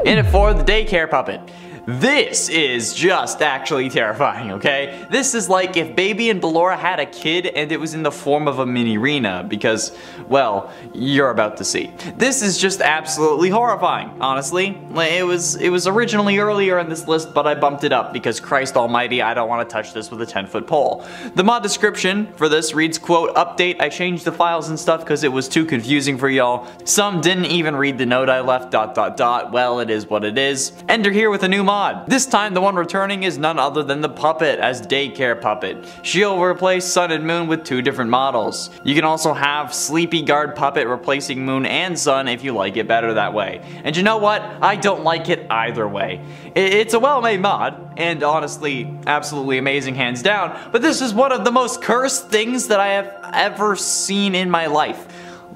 In at 4, the daycare puppet. This is just actually terrifying, okay? This is like if Baby and Ballora had a kid and it was in the form of a mini-arena because, well, you're about to see. This is just absolutely horrifying, honestly. It was originally earlier in this list, but I bumped it up because Christ almighty, I don't want to touch this with a 10-foot pole. The mod description for this reads, quote, update, I changed the files and stuff because it was too confusing for y'all. Some didn't even read the note I left, ... Well, it is what it is. Enter here with a new mod. This time the one returning is none other than the puppet as daycare puppet. She'll replace Sun and Moon with 2 different models. You can also have Sleepy Guard puppet replacing Moon and Sun if you like it better that way. And you know what? I don't like it either way. It's a well-made mod, and honestly, absolutely amazing hands down, but this is one of the most cursed things that I have ever seen in my life.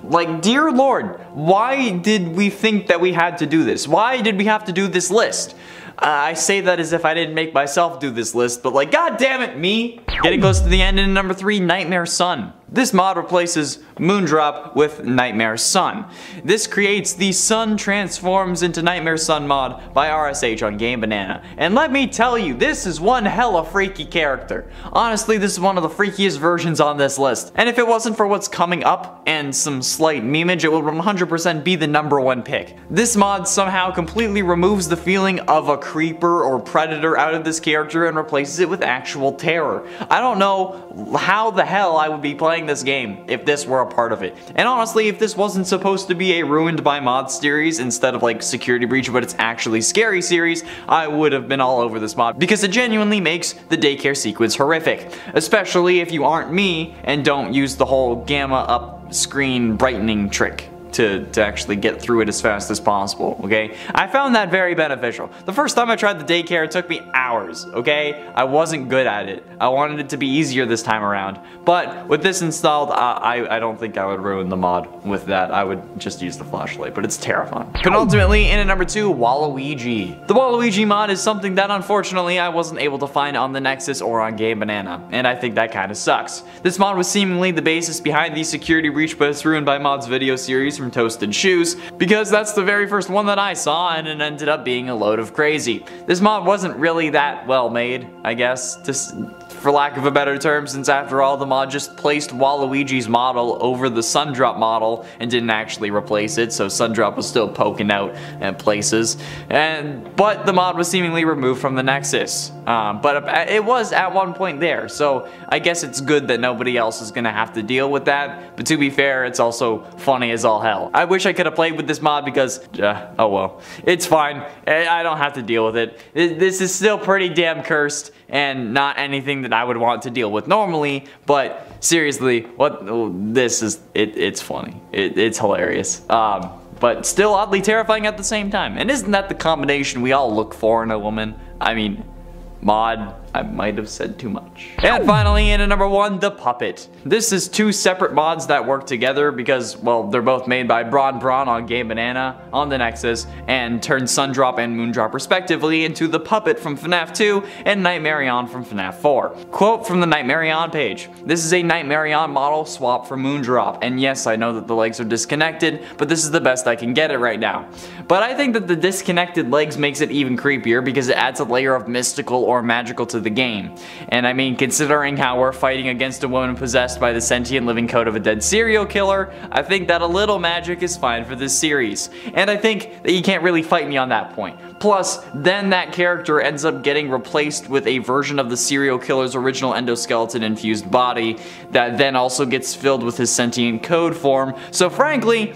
Like, dear Lord, why did we think that we had to do this? Why did we have to do this list? I say that as if I didn't make myself do this list, but like, god damn it, me! Getting close to the end in number 3, Nightmare Sun. This mod replaces Moondrop with Nightmare Sun. This creates the Sun Transforms into Nightmare Sun mod by RSH on Game Banana. And let me tell you, this is one hella freaky character. Honestly, this is one of the freakiest versions on this list. And if it wasn't for what's coming up and some slight memeage, it would 100% be the #1 pick. This mod somehow completely removes the feeling of a creeper or predator out of this character and replaces it with actual terror. I don't know how the hell I would be playing this game if this were a part of it. And honestly, if this wasn't supposed to be a ruined by mods series instead of like Security Breach, but it's actually scary series, I would have been all over this mod because it genuinely makes the daycare sequence horrific. Especially if you aren't me and don't use the whole gamma up screen brightening trick to actually get through it as fast as possible, okay? I found that very beneficial. The first time I tried the daycare, it took me hours, okay? I wasn't good at it. I wanted it to be easier this time around. But with this installed, I don't think I would ruin the mod with that. I would just use the flashlight, but it's terrifying. Penultimately, in at number 2, Waluigi. The Waluigi mod is something that unfortunately I wasn't able to find on the Nexus or on Game Banana, and I think that kinda sucks. This mod was seemingly the basis behind the Security Breach, but it's ruined by mods video series from from Toasted Shoes, because that's the very first one that I saw and it ended up being a load of crazy. This mod wasn't really that well made, I guess, for lack of a better term, since after all the mod just placed Waluigi's model over the Sundrop model and didn't actually replace it, so Sundrop was still poking out in places. But the mod was seemingly removed from the Nexus. But it was at one point there, so I guess it's good that nobody else is gonna have to deal with that. But to be fair, it's also funny as all hell. I wish I could have played with this mod because, oh well, it's fine. I don't have to deal with it. This is still pretty damn cursed and not anything that I would want to deal with normally, but seriously, it's funny. It's hilarious. But still oddly terrifying at the same time. And isn't that the combination we all look for in a woman? I mean, mod, I might have said too much. And finally, in at number 1, the Puppet. This is 2 separate mods that work together because, well, they're both made by Brawn on Game Banana on the Nexus and turned Sundrop and Moondrop respectively into the Puppet from FNAF 2 and Nightmarion from FNAF 4. Quote from the Nightmarion page: "This is a Nightmarion model swap for Moondrop, and yes, I know that the legs are disconnected, but this is the best I can get it right now." But I think that the disconnected legs makes it even creepier because it adds a layer of mystical or magical to the game. And I mean, considering how we're fighting against a woman possessed by the sentient living code of a dead serial killer, I think that a little magic is fine for this series. And I think that you can't really fight me on that point. Plus, then that character ends up getting replaced with a version of the serial killer's original endoskeleton infused body that then also gets filled with his sentient code form. So frankly,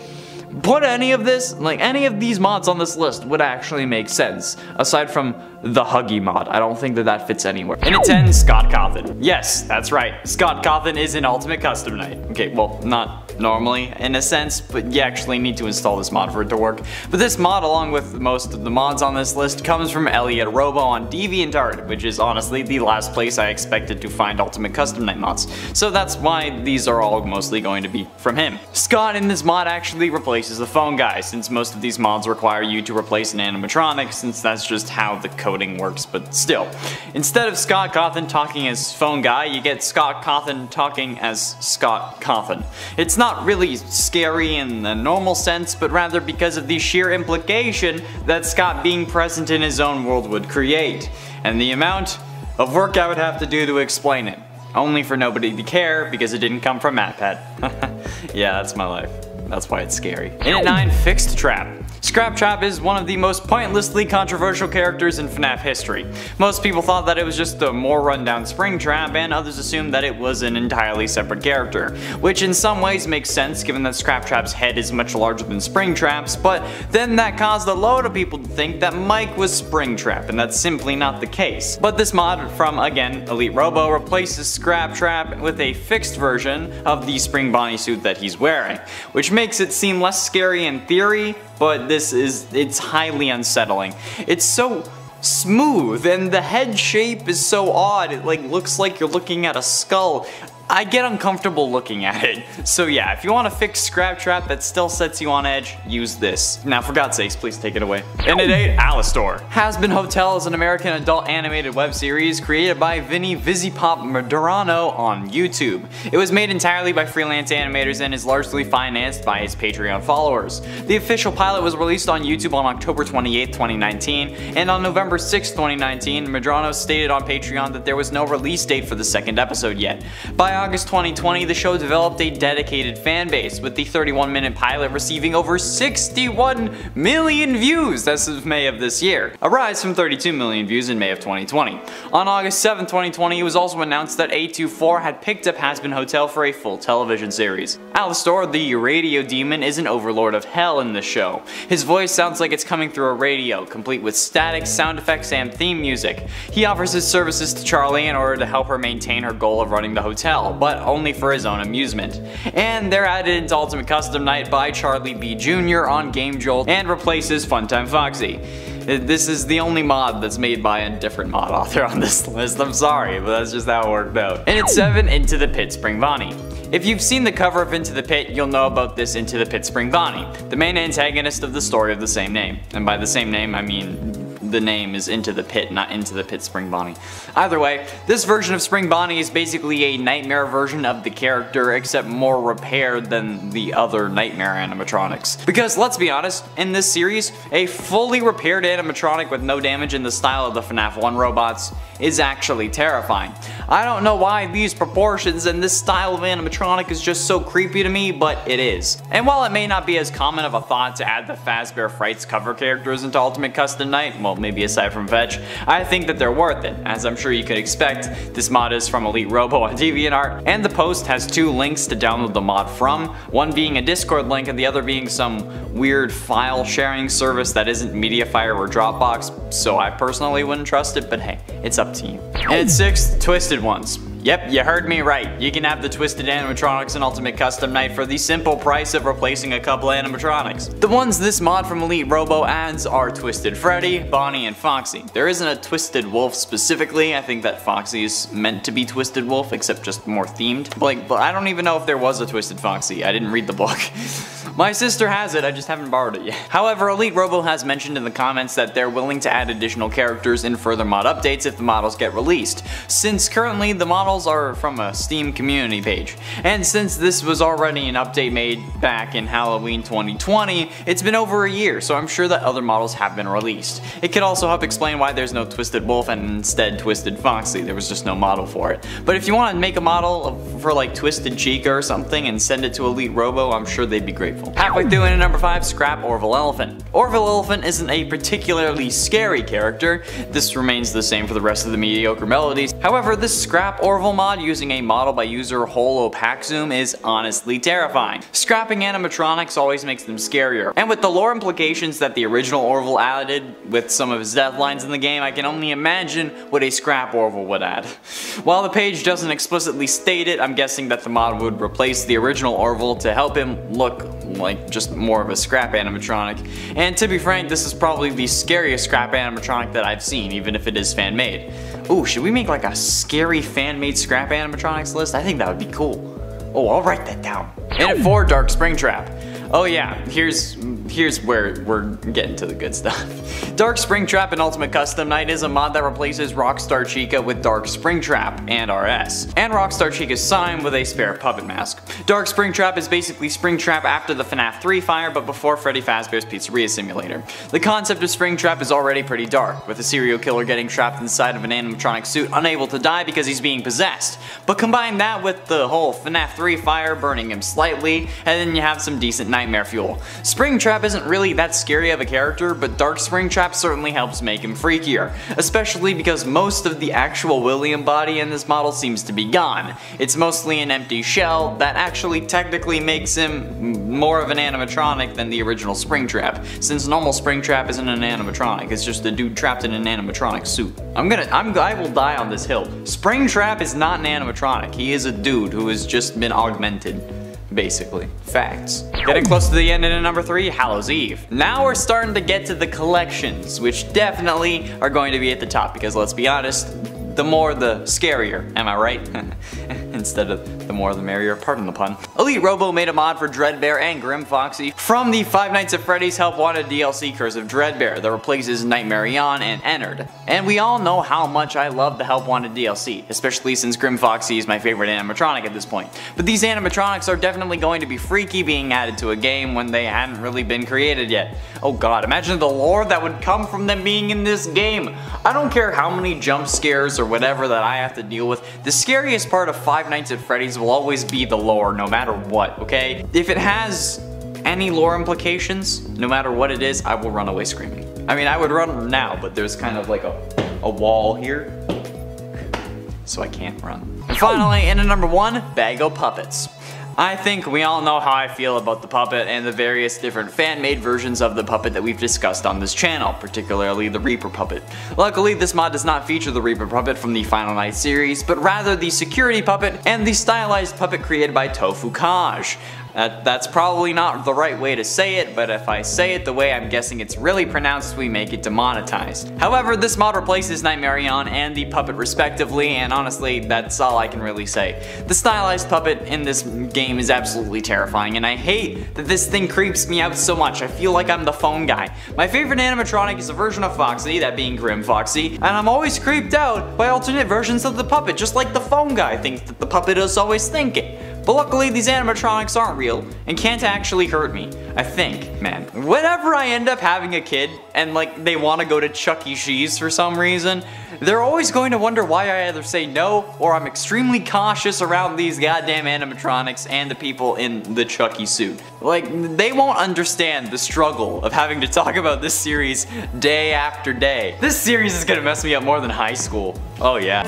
put any of these mods on this list would actually make sense, aside from the Huggy mod. I don't think that fits anywhere. In at 10, Scott Cawthon. Yes, that's right. Scott Cawthon is in Ultimate Custom Night. Okay, well, not normally in a sense, but you actually need to install this mod for it to work. But this mod, along with most of the mods on this list, comes from Elliot Robo on DeviantArt, which is honestly the last place I expected to find Ultimate Custom Night mods. So that's why these are all mostly going to be from him. Scott in this mod actually replaces the phone guy, since most of these mods require you to replace an animatronic, since that's just how the coding works, but still. Instead of Scott Cawthon talking as phone guy, you get Scott Cawthon talking as Scott Cawthon. It's not really scary in the normal sense, but rather because of the sheer implication that Scott being present in his own world would create, and the amount of work I would have to do to explain it. Only for nobody to care because it didn't come from MatPat. Yeah, that's my life. That's why it's scary. In at 9, Fixed Trap. Scrap Trap is one of the most pointlessly controversial characters in FNAF history. Most people thought that it was just a more rundown Springtrap, and others assumed that it was an entirely separate character, which in some ways makes sense given that Scrap Trap's head is much larger than Springtrap's, but then that caused a load of people to think that Mike was Springtrap, and that's simply not the case. But this mod from, again, Elite Robo replaces Scrap Trap with a fixed version of the Spring Bonnie suit that he's wearing, which makes it seem less scary in theory, but it's highly unsettling. It's so smooth and the head shape is so odd, it looks like you're looking at a skull. I get uncomfortable looking at it. So yeah, if you want a fixed Scrap Trap that still sets you on edge, use this. Now for God's sakes, please take it away. And at 8, Alastor. Hazbin Hotel is an American adult animated web series created by Vinny Vizipop Medrano on YouTube. It was made entirely by freelance animators and is largely financed by its Patreon followers. The official pilot was released on YouTube on October 28, 2019, and on November 6, 2019, Medrano stated on Patreon that there was no release date for the second episode yet. By August 2020, the show developed a dedicated fan base, with the 31-minute pilot receiving over 61 million views as of May of this year, a rise from 32 million views in May of 2020. On August 7, 2020, it was also announced that A24 had picked up Hazbin Hotel for a full television series. Alastor, the radio demon, is an overlord of hell in the show. His voice sounds like it's coming through a radio, complete with static, sound effects, and theme music. He offers his services to Charlie in order to help her maintain her goal of running the hotel, but only for his own amusement. And they're added into Ultimate Custom Night by Charlie B. Jr. on Game Jolt and replaces Funtime Foxy. This is the only mod that's made by a different mod author on this list. I'm sorry, but that's just how it worked out. And at 7, Into the Pit Spring Bonnie. If you've seen the cover of Into the Pit, you'll know about this Into the Pit Spring Bonnie, the main antagonist of the story of the same name. And by the same name, I mean the name is Into the Pit, not Into the Pit Spring Bonnie. Either way, this version of Spring Bonnie is basically a Nightmare version of the character, except more repaired than the other Nightmare animatronics. Because let's be honest, in this series, a fully repaired animatronic with no damage in the style of the FNAF 1 robots is actually terrifying. I don't know why these proportions and this style of animatronic is just so creepy to me, but it is. And while it may not be as common of a thought to add the Fazbear Frights cover characters into Ultimate Custom Night, well, maybe aside from Fetch, I think that they're worth it. As I'm sure you could expect, this mod is from Elite Robo on DeviantArt, and the post has 2 links to download the mod from, one being a Discord link and the other being some weird file sharing service that isn't Mediafire or Dropbox, so I personally wouldn't trust it, but hey, it's up to you. And at 6, Twisted Ones. Yep, you heard me right. You can have the Twisted animatronics in Ultimate Custom Night for the simple price of replacing a couple animatronics. The ones this mod from Elite Robo adds are Twisted Freddy, Bonnie, and Foxy. There isn't a Twisted Wolf specifically. I think that Foxy is meant to be Twisted Wolf, except just more themed. But I don't even know if there was a Twisted Foxy. I didn't read the book. My sister has it, I just haven't borrowed it yet. However, Elite Robo has mentioned in the comments that they're willing to add additional characters in further mod updates if the models get released, since currently the models are from a Steam community page. And since this was already an update made back in Halloween 2020, it's been over a year, so I'm sure that other models have been released. It could also help explain why there's no Twisted Wolf and instead Twisted Foxy. There was just no model for it. But if you want to make a model for like Twisted Chica or something and send it to Elite Robo, I'm sure they'd be grateful. Halfway through into number 5, Scrap Orville Elephant. Orville Elephant isn't a particularly scary character. This remains the same for the rest of the mediocre melodies. However, this Scrap Orville mod using a model by user Holo Packzoom is honestly terrifying. Scrapping animatronics always makes them scarier, and with the lore implications that the original Orville added with some of his death lines in the game, I can only imagine what a Scrap Orville would add. While the page doesn't explicitly state it, I'm guessing that the mod would replace the original Orville to help him look like just more of a scrap animatronic. And to be frank, this is probably the scariest scrap animatronic that I've seen, even if it is fan-made. Ooh, should we make like a scary fan-made scrap animatronics list? I think that would be cool. Oh, I'll write that down. And at 4, Dark Springtrap. Oh yeah, here's where we're getting to the good stuff. Dark Springtrap in Ultimate Custom Night is a mod that replaces Rockstar Chica with Dark Springtrap and RS, and Rockstar Chica's sign with a spare puppet mask. Dark Springtrap is basically Springtrap after the FNAF 3 fire, but before Freddy Fazbear's Pizzeria Simulator. The concept of Springtrap is already pretty dark, with a serial killer getting trapped inside of an animatronic suit unable to die because he's being possessed. But combine that with the whole FNAF 3 fire burning him slightly, and then you have some decent nightmare fuel. Springtrap isn't really that scary of a character, but Dark Springtrap certainly helps make him freakier, especially because most of the actual William body in this model seems to be gone. It's mostly an empty shell that actually technically makes him more of an animatronic than the original Springtrap, since normal Springtrap isn't an animatronic, it's just a dude trapped in an animatronic suit. I will die on this hill. Springtrap is not an animatronic, he is a dude who has just been augmented. Basically. Facts. Getting close to the end in number 3, Hallows Eve. Now we're starting to get to the collections, which definitely are going to be at the top, because let's be honest, the more the scarier, am I right? Instead of the more the merrier, pardon the pun. Elite Robo made a mod for Dreadbear and Grim Foxy from the Five Nights at Freddy's Help Wanted DLC Curse of Dreadbear that replaces Nightmare Eon and Ennard. And we all know how much I love the Help Wanted DLC, especially since Grim Foxy is my favorite animatronic at this point. But these animatronics are definitely going to be freaky being added to a game when they hadn't really been created yet. Oh god, imagine the lore that would come from them being in this game. I don't care how many jump scares or whatever that I have to deal with, the scariest part of Five Nights at Freddy's will always be the lore, no matter what, okay? If it has any lore implications, no matter what it is, I will run away screaming. I mean, I would run now, but there's kind of like a wall here, so I can't run. And finally, in at number 1, Bago Puppets. I think we all know how I feel about the puppet and the various different fan-made versions of the puppet that we've discussed on this channel, particularly the Reaper puppet. Luckily, this mod does not feature the Reaper puppet from the Final Night series, but rather the security puppet and the stylized puppet created by Tofu Kaj. That's probably not the right way to say it, but if I say it the way I'm guessing it's really pronounced, we make it demonetized. However, this mod replaces Nightmarion and the puppet respectively, and honestly, that's all I can really say. The stylized puppet in this game is absolutely terrifying, and I hate that this thing creeps me out so much. I feel like I'm the phone guy. My favorite animatronic is a version of Foxy, that being Grim Foxy, and I'm always creeped out by alternate versions of the puppet, just like the phone guy thinks that the puppet is always thinking. But luckily these animatronics aren't real and can't actually hurt me, I think, man. Whenever I end up having a kid and like they want to go to Chuck E. Cheese for some reason, they're always going to wonder why I either say no or I'm extremely cautious around these goddamn animatronics and the people in the Chucky suit. Like, they won't understand the struggle of having to talk about this series day after day. This series is gonna mess me up more than high school. Oh yeah.